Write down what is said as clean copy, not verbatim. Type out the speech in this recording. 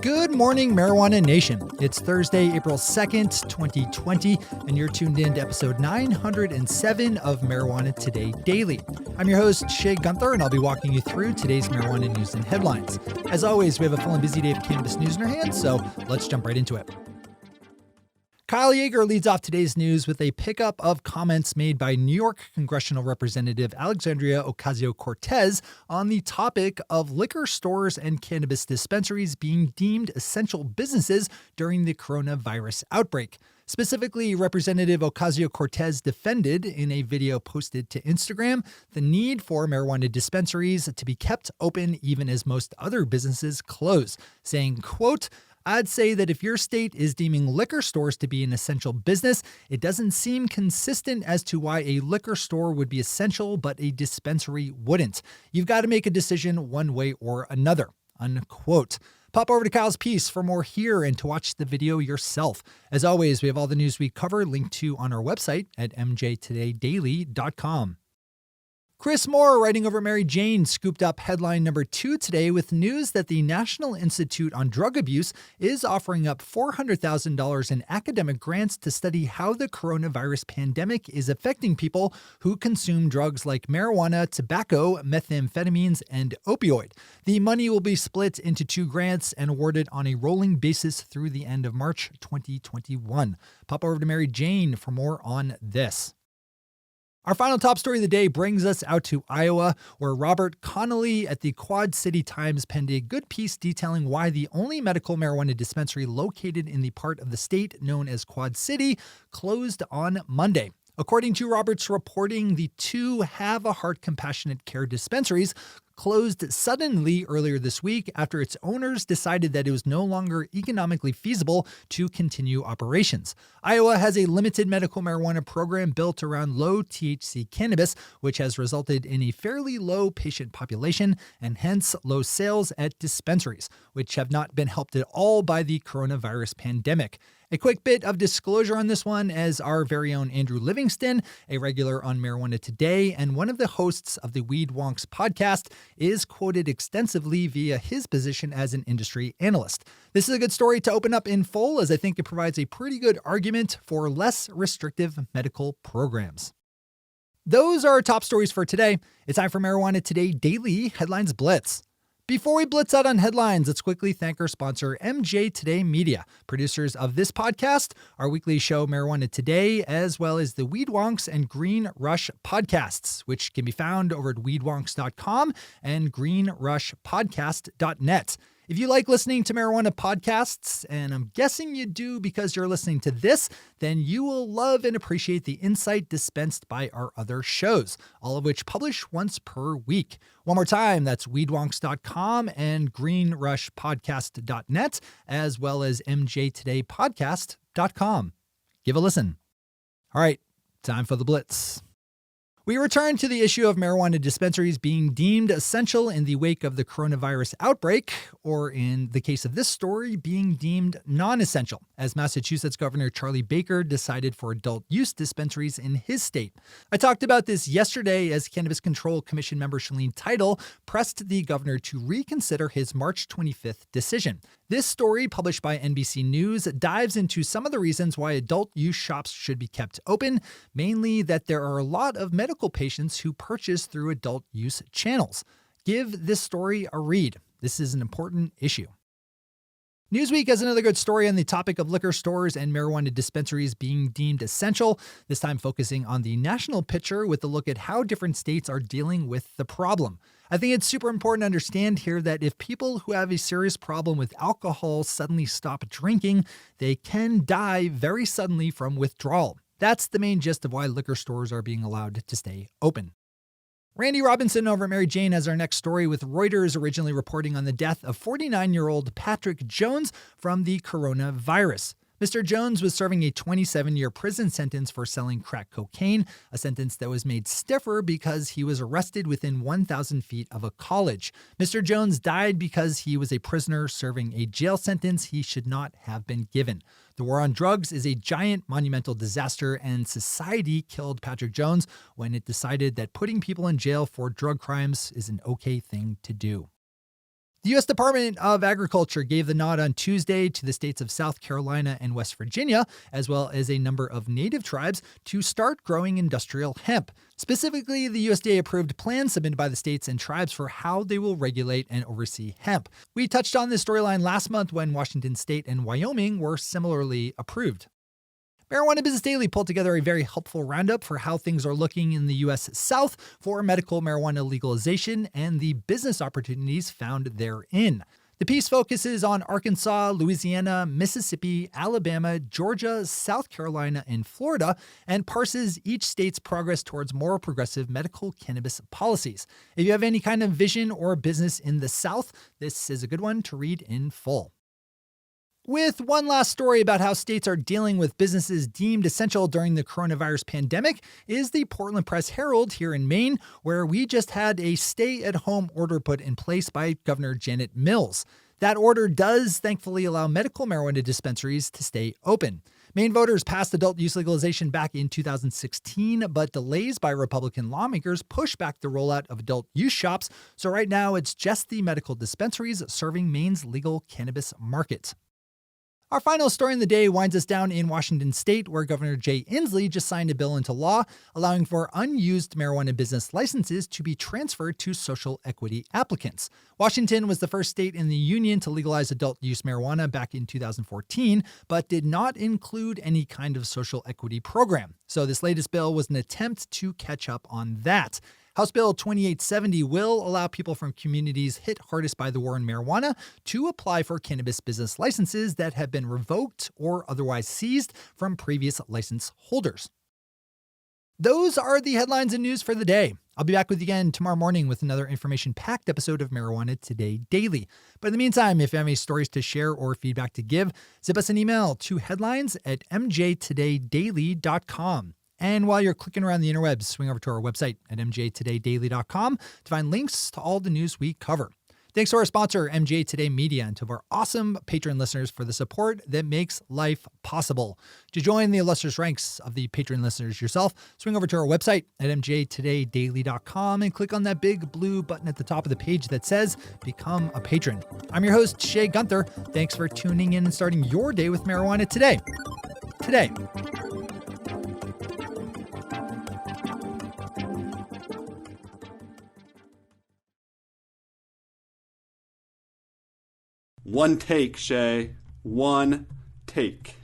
Good morning, Marijuana Nation. It's Thursday, April 2nd, 2020, and you're tuned in to episode 907 of Marijuana Today Daily. I'm your host, Shay Gunther, and I'll be walking you through today's marijuana news and headlines. As always, we have a full and busy day of cannabis news in our hands, so let's jump right into it. Kyle Yeager leads off today's news with a pickup of comments made by New York Congressional Representative Alexandria Ocasio-Cortez on the topic of liquor stores and cannabis dispensaries being deemed essential businesses during the coronavirus outbreak. Specifically, Representative Ocasio-Cortez defended in a video posted to Instagram the need for marijuana dispensaries to be kept open even as most other businesses close, saying, quote, "I'd say that if your state is deeming liquor stores to be an essential business, it doesn't seem consistent as to why a liquor store would be essential but a dispensary wouldn't. You've got to make a decision one way or another," unquote. Pop over to Kyle's piece for more here and to watch the video yourself. As always, we have all the news we cover linked to on our website at mjtodaydaily.com. Chris Moore, writing over Mary Jane, scooped up headline number 2 today with news that the National Institute on Drug Abuse is offering up $400,000 in academic grants to study how the coronavirus pandemic is affecting people who consume drugs like marijuana, tobacco, methamphetamines, and opioid. The money will be split into 2 grants and awarded on a rolling basis through the end of March 2021. Pop over to Mary Jane for more on this. Our final top story of the day brings us out to Iowa, where Robert Connolly at the Quad City Times penned a good piece detailing why the only medical marijuana dispensary located in the part of the state known as Quad City closed on Monday. According to Robert's reporting, the 2 Have a Heart Compassionate Care dispensaries closed suddenly earlier this week after its owners decided that it was no longer economically feasible to continue operations. Iowa has a limited medical marijuana program built around low THC cannabis, which has resulted in a fairly low patient population and hence low sales at dispensaries, which have not been helped at all by the coronavirus pandemic. A quick bit of disclosure on this one, as our very own Andrew Livingston, a regular on Marijuana Today and one of the hosts of the Weed Wonks podcast, is quoted extensively via his position as an industry analyst. This is a good story to open up in full, as I think it provides a pretty good argument for less restrictive medical programs. Those are our top stories for today. It's time for Marijuana Today Daily Headlines Blitz. Before we blitz out on headlines, let's quickly thank our sponsor, MJ Today Media, producers of this podcast, our weekly show Marijuana Today, as well as the Weed Wonks and Green Rush podcasts, which can be found over at weedwonks.com and greenrushpodcast.net. If you like listening to marijuana podcasts, and I'm guessing you do because you're listening to this, then you will love and appreciate the insight dispensed by our other shows, all of which publish once per week. One more time, that's weedwonks.com and greenrushpodcast.net, as well as mjtodaypodcast.com. Give a listen. All right, time for the Blitz. We return to the issue of marijuana dispensaries being deemed essential in the wake of the coronavirus outbreak, or in the case of this story, being deemed non-essential, as Massachusetts Governor Charlie Baker decided for adult use dispensaries in his state. I talked about this yesterday as Cannabis Control Commission member Shalene Title pressed the governor to reconsider his March 25th decision. This story, published by NBC News, dives into some of the reasons why adult use shops should be kept open, mainly that there are a lot of medical patients who purchase through adult use channels. Give this story a read. This is an important issue. Newsweek has another good story on the topic of liquor stores and marijuana dispensaries being deemed essential, this time focusing on the national picture with a look at how different states are dealing with the problem. I think it's super important to understand here that if people who have a serious problem with alcohol suddenly stop drinking, they can die very suddenly from withdrawal. That's the main gist of why liquor stores are being allowed to stay open. Randy Robinson over at Mary Jane has our next story, with Reuters originally reporting on the death of 49-year-old Patrick Jones from the coronavirus. Mr. Jones was serving a 27-year prison sentence for selling crack cocaine, a sentence that was made stiffer because he was arrested within 1,000 feet of a college. Mr. Jones died because he was a prisoner serving a jail sentence he should not have been given. The war on drugs is a giant monumental disaster, and society killed Patrick Jones when it decided that putting people in jail for drug crimes is an okay thing to do. The U.S. Department of Agriculture gave the nod on Tuesday to the states of South Carolina and West Virginia, as well as a number of native tribes, to start growing industrial hemp. Specifically, the USDA approved plans submitted by the states and tribes for how they will regulate and oversee hemp. We touched on this storyline last month when Washington State and Wyoming were similarly approved. Marijuana Business Daily pulled together a very helpful roundup for how things are looking in the U.S. South for medical marijuana legalization and the business opportunities found therein. The piece focuses on Arkansas, Louisiana, Mississippi, Alabama, Georgia, South Carolina, and Florida, and parses each state's progress towards more progressive medical cannabis policies. If you have any kind of vision or business in the South, this is a good one to read in full. With one last story about how states are dealing with businesses deemed essential during the coronavirus pandemic is the Portland Press Herald here in Maine, where we just had a stay-at-home order put in place by Governor Janet Mills. That order does thankfully allow medical marijuana dispensaries to stay open. Maine voters passed adult use legalization back in 2016, but delays by Republican lawmakers pushed back the rollout of adult use shops, so right now it's just the medical dispensaries serving Maine's legal cannabis market. Our final story in the day winds us down in Washington State, where Governor Jay Inslee just signed a bill into law allowing for unused marijuana business licenses to be transferred to social equity applicants. Washington was the first state in the union to legalize adult use marijuana back in 2014, but did not include any kind of social equity program. So this latest bill was an attempt to catch up on that. House Bill 2870 will allow people from communities hit hardest by the war on marijuana to apply for cannabis business licenses that have been revoked or otherwise seized from previous license holders. Those are the headlines and news for the day. I'll be back with you again tomorrow morning with another information-packed episode of Marijuana Today Daily. But in the meantime, if you have any stories to share or feedback to give, zip us an email to headlines@mjtodaydaily.com. And while you're clicking around the interwebs, swing over to our website at mjtodaydaily.com to find links to all the news we cover. Thanks to our sponsor, MJ Today Media, and to our awesome Patreon listeners for the support that makes life possible. To join the illustrious ranks of the Patreon listeners yourself, swing over to our website at mjtodaydaily.com and click on that big blue button at the top of the page that says Become a Patron. I'm your host, Shay Gunther. Thanks for tuning in and starting your day with marijuana today. One take, Shay. One take.